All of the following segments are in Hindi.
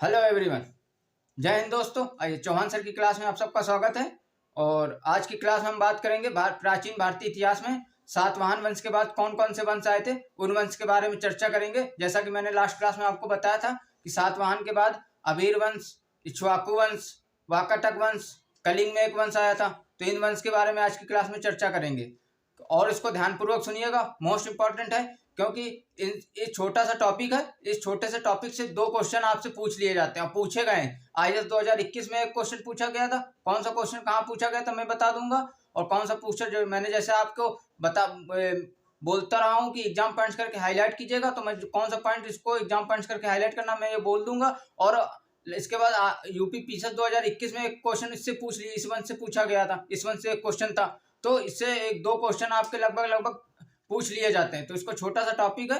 Hello everyone. जय हिंद दोस्तों। आइए चौहान सर की क्लास में आप सबका स्वागत है। और आज की क्लास में हम बात करेंगे प्राचीन भारतीय इतिहास में सातवाहन वंश के बाद कौन कौन से वंश आए थे, उन वंश के बारे में चर्चा करेंगे। जैसा कि मैंने लास्ट क्लास में आपको बताया था कि सातवाहन के बाद अभीर वंश, इक्ष्वाकु वंश, वाकाटक वंश, कलिंग में एक वंश आया था। तो इन वंश के बारे में आज की क्लास में चर्चा करेंगे और इसको ध्यानपूर्वक सुनिएगा, मोस्ट इंपॉर्टेंट है। क्योंकि ये छोटा सा टॉपिक है, इस छोटे से टॉपिक से 2 क्वेश्चन आपसे पूछ लिए जाते हैं, पूछे गए हैं। आईएएस 2021 में एक क्वेश्चन पूछा गया था। कौन सा क्वेश्चन कहाँ पूछा गया था मैं बता दूंगा, और कौन सा पूछा जो मैंने जैसे आपको बोलता रहा हूँ कि एग्जाम पॉइंट्स करके हाईलाइट कीजिएगा, तो मैं कौन सा पॉइंट इसको एग्जाम पॉइंट्स करके हाईलाइट करना मैं ये बोल दूंगा। और इसके बाद यूपी पीसीएस 2021 में एक क्वेश्चन इससे पूछ लिया, इस वंश से पूछा गया था, इस वंश से एक क्वेश्चन था। तो इससे एक 2 क्वेश्चन आपके लगभग पूछ लिए जाते हैं। तो इसको छोटा सा टॉपिक है,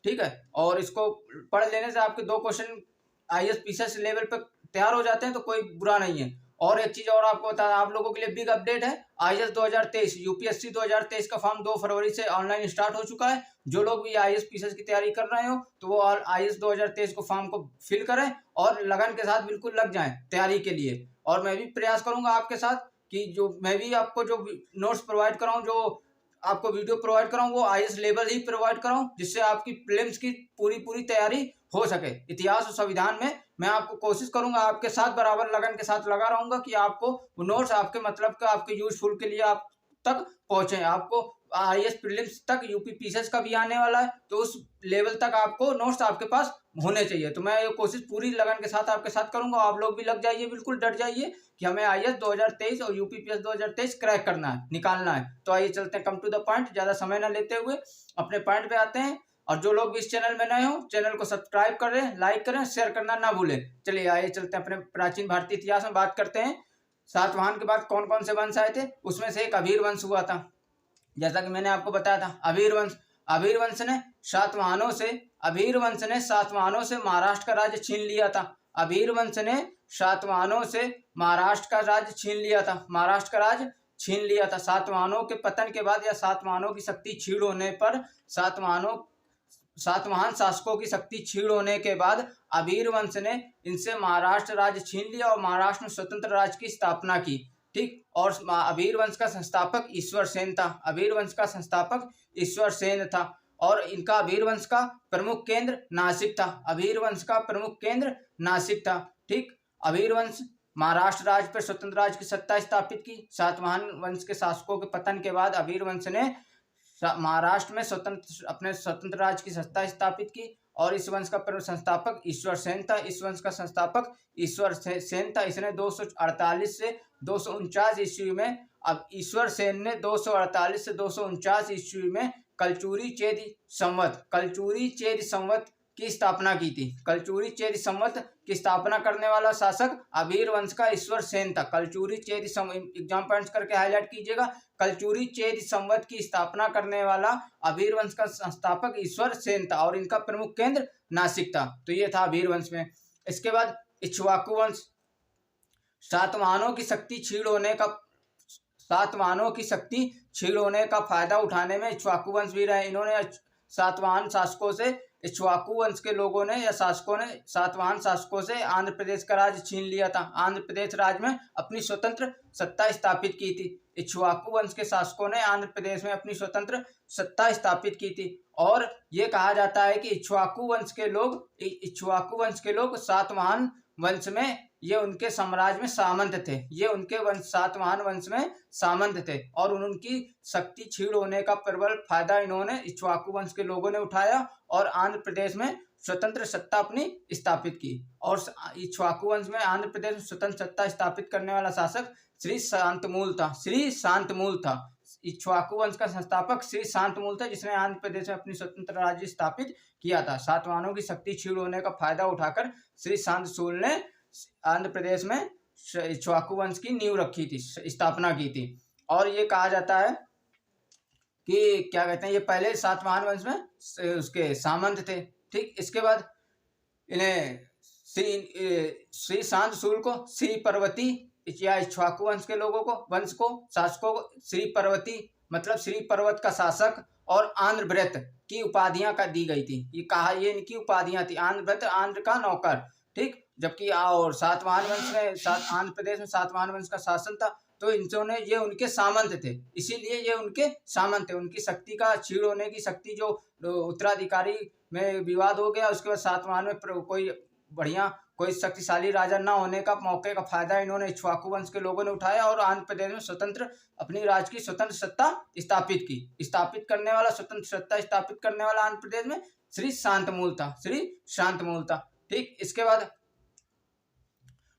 ठीक है, और इसको पढ़ लेने से आपके 2 क्वेश्चन आईएएस पीसीएस लेवल पे तैयार हो जाते हैं, तो कोई बुरा नहीं है। और एक चीज और आपको बता, आप लोगों के लिए बिग अपडेट है। आईएएस 2023 यूपीएससी 2023 का फॉर्म 2 फरवरी से ऑनलाइन स्टार्ट हो चुका है। जो लोग भी आईएएस पीसीएस की तैयारी कर रहे हो तो वो आईएएस 2023 को फॉर्म को फिल करें और लगन के साथ बिल्कुल लग जाएं तैयारी के लिए। और मैं भी प्रयास करूंगा आपके साथ कि जो मैं भी आपको जो नोट्स प्रोवाइड कराऊं, जो आपको वीडियो प्रोवाइड कराऊं, वो आईएएस लेवल ही प्रोवाइड कराऊं, जिससे आपकी प्रीलिम्स की पूरी तैयारी हो सके। इतिहास और संविधान में मैं आपको कोशिश करूंगा, आपके साथ बराबर लगन के साथ लगा रहूंगा कि आपको वो नोट्स आपके मतलब का, आपके यूजफुल के लिए आप तक पहुंचे। आपको आईएएस प्रीलिम्स तक यूपी पीसीएस का भी आने वाला है, तो उस लेवल तक आपको नोट्स आपके पास होने चाहिए। तो मैं ये कोशिश पूरी लगन के साथ आपके साथ करूंगा। आप लोग भी लग जाइए, बिल्कुल डट जाइए कि हमें आईएएस 2023 और यूपीपीएस 2023 क्रैक करना है, निकालना है। तो आइए चलते हैं, कम टू द पॉइंट, ज्यादा समय ना लेते हुए अपने पॉइंट पे आते हैं। और जो लोग भी इस चैनल में नए हो, चैनल को सब्सक्राइब करें, लाइक करें, शेयर करना ना भूलें। चलिए आइए चलते हैं, अपने प्राचीन भारतीय इतिहास में बात करते हैं। सातवाहन के बाद कौन कौन से वंश आए थे, उसमें से एक अभीर वंश हुआ था। जैसा कि मैंने आपको बताया था, अभीर वंश ने सातवाहनों से महाराष्ट्र का राज्य छीन लिया था। अभीर वंश ने सातवाहनों से महाराष्ट्र का राज्य छीन लिया था। सातवाहनों के पतन के बाद या सातवाहनों की शक्ति क्षीण होने पर, सातवाहन शासकों की शक्ति क्षीण होने के बाद अभीर वंश ने इनसे महाराष्ट्र राज्य छीन लिया और महाराष्ट्र में स्वतंत्र राज्य की स्थापना की। ठीक, और अभीर वंश का संस्थापक ईश्वर सेन था। और इनका अभीर वंश का प्रमुख केंद्र नासिक था। ठीक, अभीर वंश महाराष्ट्र राज्य पर स्वतंत्र राज्य की सत्ता स्थापित की। सातवाहन वंश के शासकों के पतन के बाद अभीर वंश ने महाराष्ट्र में अपने स्वतंत्र राज्य की सत्ता स्थापित की। और इस वंश का संस्थापक ईश्वर सेन था। इसने 248 से 249 ईस्वी में, अब ईश्वर सेन ने 248 से 249 ईस्वी में कलचुरी चेदी संवत की स्थापना की थी। कलचुरी चेदी संवत की स्थापना करने वाला शासक अभीर वंश का ईश्वर सेन था। कलचुरी चेदी एग्जाम पॉइंट्स करके हाईलाइट कीजिएगा। कलचुरी चेदी संवत की स्थापना करने वाला अभीर वंश का संस्थापक ईश्वर सेन था और इनका प्रमुख केंद्र नासिक था। तो ये था अभीर वंश में। इसके बाद इक्ष्वाकु वंश। सातवाहनों की शक्ति क्षीण होने का फायदा उठाने में इक्ष्वाकु वंश भी रहे। इन्होंने सातवाहन शासकों से, इक्ष्वाकु वंश के लोगों ने या शासकों ने सातवाहन शासकों से आंध्र प्रदेश का राज्य छीन लिया था। आंध्र प्रदेश राज्य में अपनी स्वतंत्र सत्ता स्थापित की थी। इक्ष्वाकु वंश के शासकों ने आंध्र प्रदेश में अपनी स्वतंत्र सत्ता स्थापित की थी। और ये कहा जाता है कि इक्ष्वाकु वंश के लोग सातवाहन वंश में, ये उनके साम्राज्य में सामंत थे। सातवाहन वंश में सामंत थे और उनकी शक्ति क्षीण होने का प्रबल फायदा इन्होंने इक्ष्वाकु वंश के लोगों ने उठाया और आंध्र प्रदेश में स्वतंत्र सत्ता अपनी स्थापित की। और इक्ष्वाकु वंश में आंध्र प्रदेश में स्वतंत्र सत्ता स्थापित करने वाला शासक श्री शांतमूल था। इक्ष्वाकु वंश का संस्थापक श्री शांतमूल था, जिसने आंध्र प्रदेश में अपनी स्वतंत्र राज्य स्थापित किया था। सातवाहनों की शक्ति क्षीण होने का फायदा उठाकर श्री शांतमूल ने आंध्र प्रदेश में इक्ष्वाकु वंश की नींव रखी थी, स्थापना की थी। और ये कहा जाता है कि क्या कहते हैं, ये पहले सातवाहन वंश में उसके सामंत थे। ठीक, इसके बाद इन्हें श्री शांतमूल को श्री पर्वती, या इक्ष्वाकु वंश के लोगों को शासकों को श्री पर्वती मतलब श्री पर्वत का शासक और आंध्रव्रत की उपाधियां दी गई थी। ये इनकी उपाधियां थी। आंध्रव्रत, आंध्र का नौकर। ठीक, जबकि और सातवाहन वंश में आंध्र प्रदेश में सातवाहन वंश का शासन था, तो इन्होंने ये उनके सामंत थे, इसीलिए ये उनके सामंत थे। उनकी शक्ति का क्षीण होने की शक्ति जो उत्तराधिकारी में विवाद हो गया, उसके बाद सातवाहन में कोई बढ़िया कोई शक्तिशाली राजा न होने का मौके का फायदा इन्होंने इक्ष्वाकु वंश के लोगों ने उठाया और आंध्र प्रदेश में स्वतंत्र अपनी राज्य की स्वतंत्र सत्ता स्थापित की। स्थापित करने वाला स्वतंत्र सत्ता स्थापित करने वाला आंध्र प्रदेश में श्री शांतमूल था, श्री शांतमूल था। ठीक, इसके बाद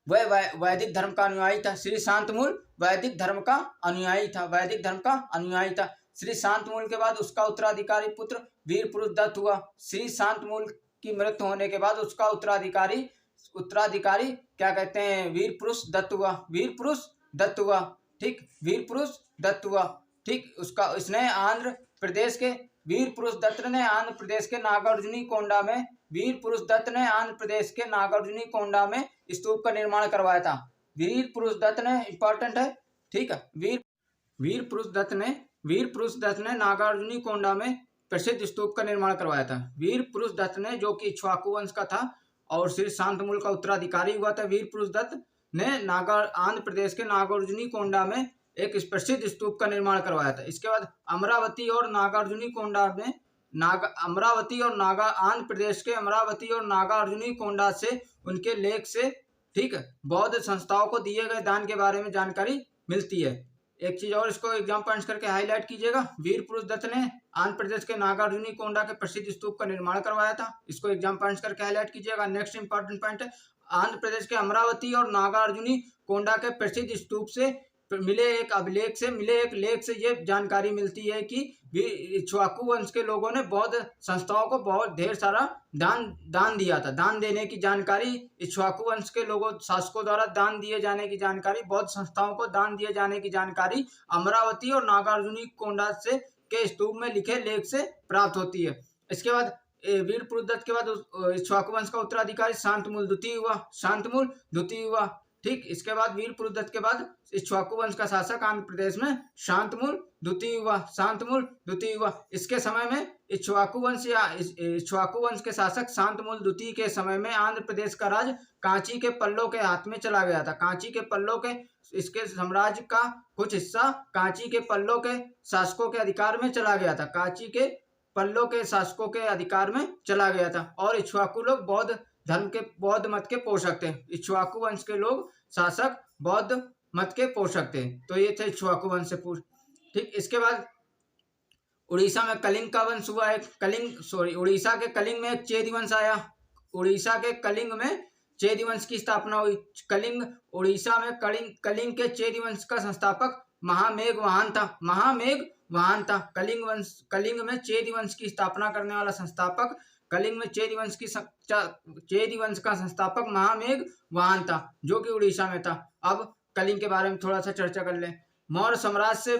वह वैदिक धर्म का अनुयायी था। श्री शांतमूल वैदिक धर्म का अनुयायी था, वैदिक धर्म का अनुयायी था। श्री शांतमूल के बाद उसका उत्तराधिकारी पुत्र वीर पुरुष दत्त हुआ। श्री शांतमूल की मृत्यु होने के बाद उसका उत्तराधिकारी क्या कहते हैं, वीर पुरुष दत्त हुआ, वीर पुरुष दत्त हुआ। ठीक, वीर पुरुष दत्त हुआ। ठीक, उसका इसने आंध्र प्रदेश के वीर पुरुष दत्त ने आंध्र प्रदेश के नागार्जुनी कोंडा में वीर पुरुष दत्त ने आंध्र प्रदेश के नागार्जुनी कोंडा में स्तूप का निर्माण करवाया था। वीर पुरुष दत्त ने, इंपॉर्टेंट है, ठीक है, वीर पुरुष दत्त ने नागार्जुनी कोंडा में प्रसिद्ध स्तूप का निर्माण करवाया था। वीर पुरुष दत्त ने, जो कि इक्ष्वाकु वंश का था और श्री शांतमूल का उत्तराधिकारी हुआ था, वीर पुरुष दत्त ने आंध्र प्रदेश के नागार्जुनी कोंडा में एक प्रसिद्ध स्तूप का निर्माण करवाया था। इसके बाद अमरावती और नागार्जुनी कोंडा में आंध्र प्रदेश के अमरावती और नागार्जुनी कोंडा से उनके लेख से, ठीक है, बौद्ध संस्थाओं को दिए गए दान के बारे में जानकारी मिलती है। एक चीज और, इसको एग्जाम पॉइंट्स करके हाईलाइट कीजिएगा। वीर पुरुष दत्त ने आंध्र प्रदेश के नागार्जुनी कोंडा के प्रसिद्ध स्तूप का निर्माण करवाया था, इसको एग्जाम पॉइंट्स करके हाईलाइट कीजिएगा। नेक्स्ट इंपॉर्टेंट पॉइंट है, आंध्र प्रदेश के अमरावती और नागार्जुनी कोंडा के प्रसिद्ध स्तूप से मिले एक लेख से ये जानकारी मिलती है कि इक्ष्वाकु वंश के लोगों ने बौद्ध संस्थाओं को बहुत ढेर सारा दान दिया था। दान देने की जानकारी, इक्ष्वाकु वंश के लोगों शासकों द्वारा दान दिए जाने की जानकारी, बौद्ध संस्थाओं को दान दिए जाने की जानकारी अमरावती और नागार्जुनी कोंडा से के स्तूप में लिखे लेख से प्राप्त होती है। इसके बाद वीर पुरुष दत्त के बाद इक्ष्वाकु वंश का उत्तराधिकारी शांतमूल द्वितीय हुआ। ठीक, इसके बाद वीर पुरुष दत्त के बाद इक्ष्वाकु वंश का शासक आंध्र प्रदेश में शांतमूल द्वितीय हुआ। इसके समय में इक्ष्वाकु वंश के शासक शांतमूल द्वितीय के समय में आंध्र प्रदेश का राज कांची के पल्लों के हाथ में चला गया था। कांची के पल्लों के, इसके साम्राज्य का कुछ हिस्सा कांची के पल्लों के शासकों के अधिकार में चला गया था। कांची के पल्लों के शासकों के अधिकार में चला गया था। और इक्ष्वाकु लोग बौद्ध मत के पोषक थे। इक्ष्वाकु वंश के लोग शासक बौद्ध मत के पोषक थे। तो ये थे इक्ष्वाकु वंश से पूर्व। ठीक, इसके बाद उड़ीसा में कलिंग का वंश हुआ। उड़ीसा के कलिंग में एक चेदी वंश आया। उड़ीसा के कलिंग में चेदी वंश की स्थापना हुई। उड़ीसा में कलिंग के चेदी वंश का संस्थापक महामेघवाहन था। कलिंग में चेदी वंश की स्थापना करने वाला संस्थापक, कलिंग में चेदी वंश का संस्थापक महामेघवाहन था, जो कि उड़ीसा में था। अब कलिंग के बारे में थोड़ा सा चर्चा कर लें। मौर्य साम्राज्य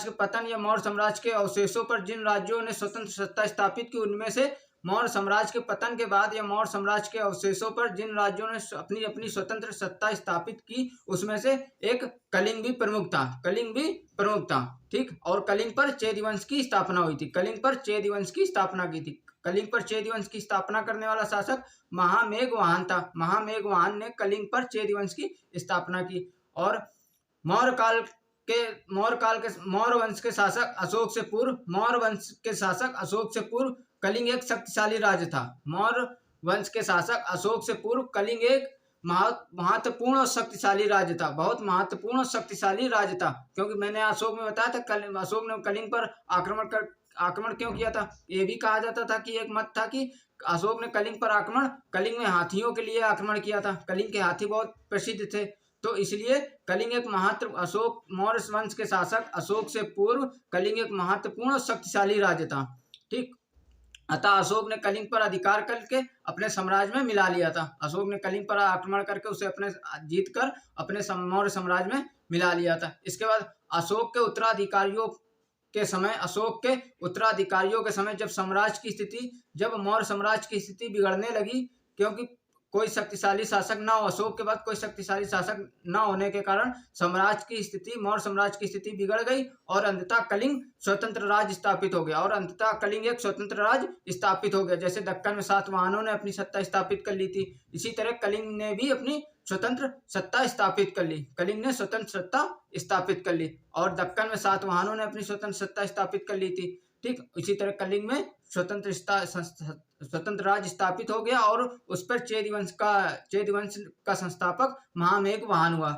के पतन या मौर्य साम्राज्य के अवशेषों पर जिन राज्यों ने स्वतंत्र सत्ता स्थापित की, उनमें से मौर्य साम्राज्य के पतन के बाद या मौर्य साम्राज्य के अवशेषों पर जिन राज्यों ने अपनी स्वतंत्र सत्ता स्थापित की, उसमें से एक कलिंग भी प्रमुख था। ठीक, और कलिंग पर चेदी वंश की स्थापना हुई थी। कलिंग पर चेदी वंश की स्थापना करने वाला शासक महामेघवाहन था। महामेघवाहन ने कलिंग पर चेदी वंश की स्थापना की। और मौर्य वंश के शासक अशोक से पूर्व कलिंग एक शक्तिशाली राज्य था। मौर्य वंश के शासक अशोक से पूर्व कलिंग एक महत्वपूर्ण और शक्तिशाली राज्य था। बहुत महत्वपूर्ण और शक्तिशाली राज्य था, क्योंकि मैंने अशोक में बताया था अशोक ने कलिंग पर आक्रमण क्यों किया था। ये भी कहा जाता था कि एक मत था कि अशोक ने कलिंग में हाथियों के लिए आक्रमण किया था। कलिंग के हाथी बहुत प्रसिद्ध थे, तो इसलिए कलिंग एक मौर्य वंश के शासक अशोक से पूर्व कलिंग एक महत्वपूर्ण और शक्तिशाली राज्य था। ठीक, अतः अशोक ने कलिंग पर अधिकार करके अपने साम्राज्य में मिला लिया था। अशोक ने कलिंग पर आक्रमण करके उसे जीतकर अपने मौर्य साम्राज्य में मिला लिया था। इसके बाद अशोक के उत्तराधिकारियों के समय जब मौर्य साम्राज्य की स्थिति बिगड़ने लगी, क्योंकि कोई शक्तिशाली शासक न हो, अशोक के बाद कोई शक्तिशाली शासक न होने के कारण साम्राज्य की स्थिति, मौर्य साम्राज्य की स्थिति बिगड़ गई और अंततः कलिंग स्वतंत्र राज्य स्थापित हो गया। और अंततः कलिंग एक स्वतंत्र राज्य स्थापित हो गया। जैसे दक्कन में सातवाहनों ने अपनी सत्ता स्थापित कर ली थी, इसी तरह कलिंग ने भी अपनी स्वतंत्र सत्ता स्थापित कर ली। कलिंग ने स्वतंत्र सत्ता स्थापित कर ली और दक्कन में सातवाहनों ने अपनी स्वतंत्र सत्ता स्थापित कर ली थी। ठीक, इसी तरह कलिंग में स्वतंत्र राज्य स्थापित हो गया और उस पर चेद वंश का संस्थापक महामेघवाहन हुआ।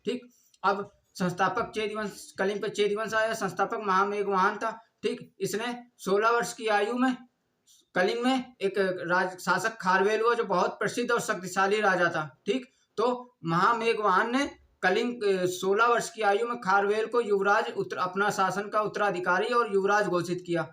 ठीक, अब संस्थापक चेदवंश, कलिंग पे चेदवंश आया, संस्थापक महामेघवाहन था। ठीक, इसने 16 वर्ष की आयु में कलिंग में एक शासक खारवेल हुआ जो बहुत प्रसिद्ध और शक्तिशाली राजा था। ठीक, तो महामेघवाहन ने कलिंग 16 वर्ष की आयु में खारवेल को युवराज अपना शासन का उत्तराधिकारी और युवराज घोषित किया।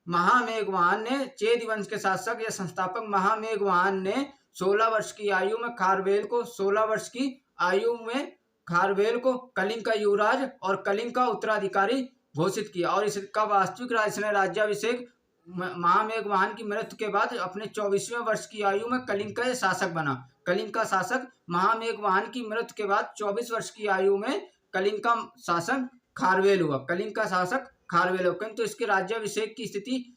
महामेघवाहन ने चेद वंश के शासक या संस्थापक महामेघवाहन ने 16 वर्ष की आयु में खारवेल को 16 वर्ष की आयु में खारवेल को कलिंग का युवराज और कलिंग का उत्तराधिकारी घोषित किया और इसका वास्तविक राज्याभिषेक महामेघवाहन की मृत्यु के बाद अपने 24वें वर्ष की आयु में कलिंग का शासक बना। कलिंग का शासक महामेघवाहन की मृत्यु के बाद 24 वर्ष की आयु में कलिंग का शासक खारवेल हुआ। कलिंग का शासक खारवेल हुआ, किंतु इसके राज्याभिषेक की स्थिति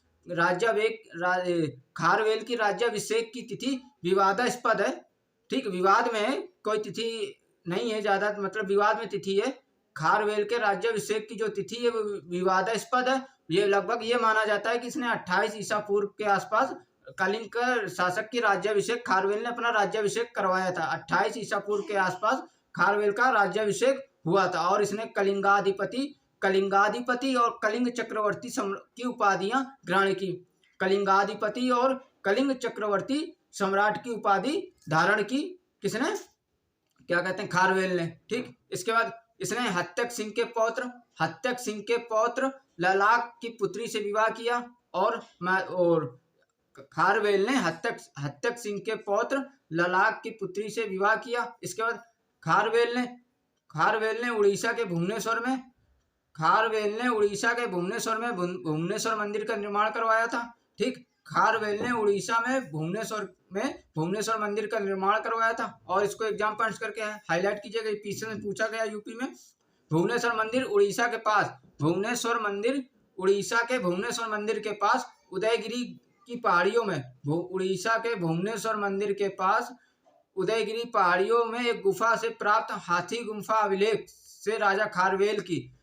खारवेल की राज्याभिषेक की तिथि विवादास्पद है। ठीक, विवाद में कोई तिथि नहीं है ज्यादा, मतलब विवाद में तिथि है। खारवेल के राज्याभिषेक की जो तिथि है वो विवादास्पद है। ये लगभग ये माना जाता है कि इसने 28 ईसा पूर्व के आसपास कलिंग का शासक की राज्याभिषेक, खारवेल ने अपना राज्याभिषेक करवाया था। 28 ईसा पूर्व के आसपास खारवेल का राज्याभिषेक हुआ था और इसने कलिंगाधिपति और कलिंग चक्रवर्ती की उपाधियां ग्रहण की। कलिंगाधिपति और कलिंग चक्रवर्ती सम्राट की उपाधि धारण की। किसने, क्या कहते हैं, खारवेल ने। ठीक, इसके बाद इसने हत्यक सिंह के पौत्र ललाक की पुत्री से विवाह किया और खारवेल ने हत्यक सिंह के पौत्र ललाक की पुत्री से विवाह किया। इसके बाद खारवेल ने उड़ीसा के भुवनेश्वर में भुवनेश्वर मंदिर का निर्माण करवाया था। ठीक, खारवेल ने उड़ीसा में भुवनेश्वर मंदिर का निर्माण करवाया था और इसको एग्जाम पॉइंट्स करके हाईलाइट कीजिएगा, पीछे में पूछा गया यूपी में। भुवनेश्वर मंदिर उड़ीसा के भुवनेश्वर मंदिर के पास उदयगिरी की पहाड़ियों में, उड़ीसा के भुवनेश्वर मंदिर के पास उदयगिरी पहाड़ियों में एक गुफा से प्राप्त हाथी गुम्फा अभिलेख से राजा खारवेल की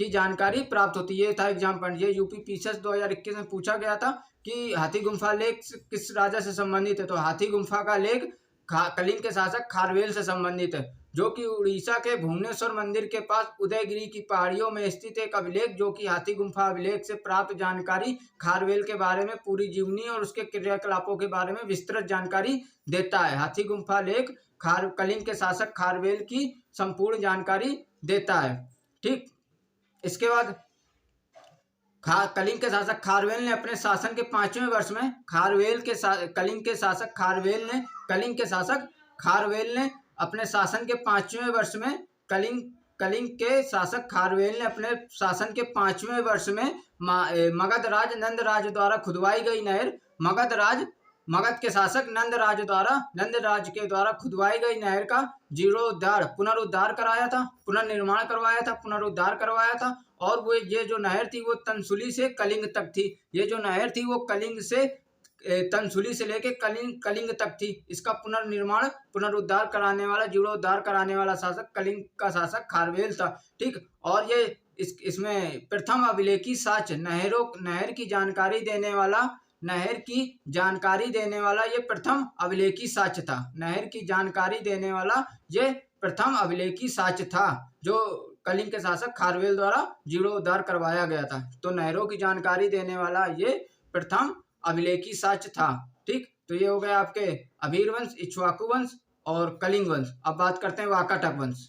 जानकारी प्राप्त होती है। था एग्जाम पॉइंट। ये यूपी पीसीएस 2021 में पूछा गया था कि हाथी गुम्फा लेख किस राजा से संबंधित है, तो हाथी गुम्फा का लेख कलिंग के शासक खारवेल से संबंधित है, जो कि उड़ीसा के भुवनेश्वर मंदिर के पास उदयगिरी की पहाड़ियों में स्थित एक अभिलेख, जो कि हाथी गुम्फा अभिलेख से प्राप्त जानकारी खारवेल के बारे में, पूरी जीवनी और उसके क्रियाकलापों के बारे में विस्तृत जानकारी देता है। हाथी गुम्फा लेख कलिंग के शासक खारवेल की संपूर्ण जानकारी देता है। ठीक, इसके बाद कलिंग के शासक खारवेल ने अपने शासन के 5वें वर्ष में कलिंग के शासक खारवेल ने अपने शासन के 5वें वर्ष में कलिंग के शासक खारवेल ने अपने शासन के 5वें वर्ष में मगधराज नंदराज द्वारा खुदवाई गई नहर मगध के शासक नंदराज के द्वारा खुदवाई गई नहर का पुनरुद्धार करवाया था और वो ये जो नहर थी वो तंसुली से कलिंग तक थी। ये जो नहर थी वो कलिंग से तंसुली से लेके कलिंग तक थी। इसका पुनरुद्धार कराने वाला शासक कलिंग का शासक खारवेल था। ठीक, और ये इसमें प्रथम अभिलेखी साक्ष्य नहर की जानकारी देने वाला ये प्रथम अभिलेखी साक्ष्य था। नहर की जानकारी देने वाला ये प्रथम अभिलेखी साक्ष्य था जो कलिंग के शासक खारवेल द्वारा जीर्णोद्धार करवाया गया था। तो नहरों की जानकारी देने वाला ये प्रथम अभिलेखी साक्ष्य था। ठीक, तो ये हो गया आपके अभीर वंश, इक्ष्वाकु वंश और कलिंग वंश। अब बात करते हैं वाकाटक वंश।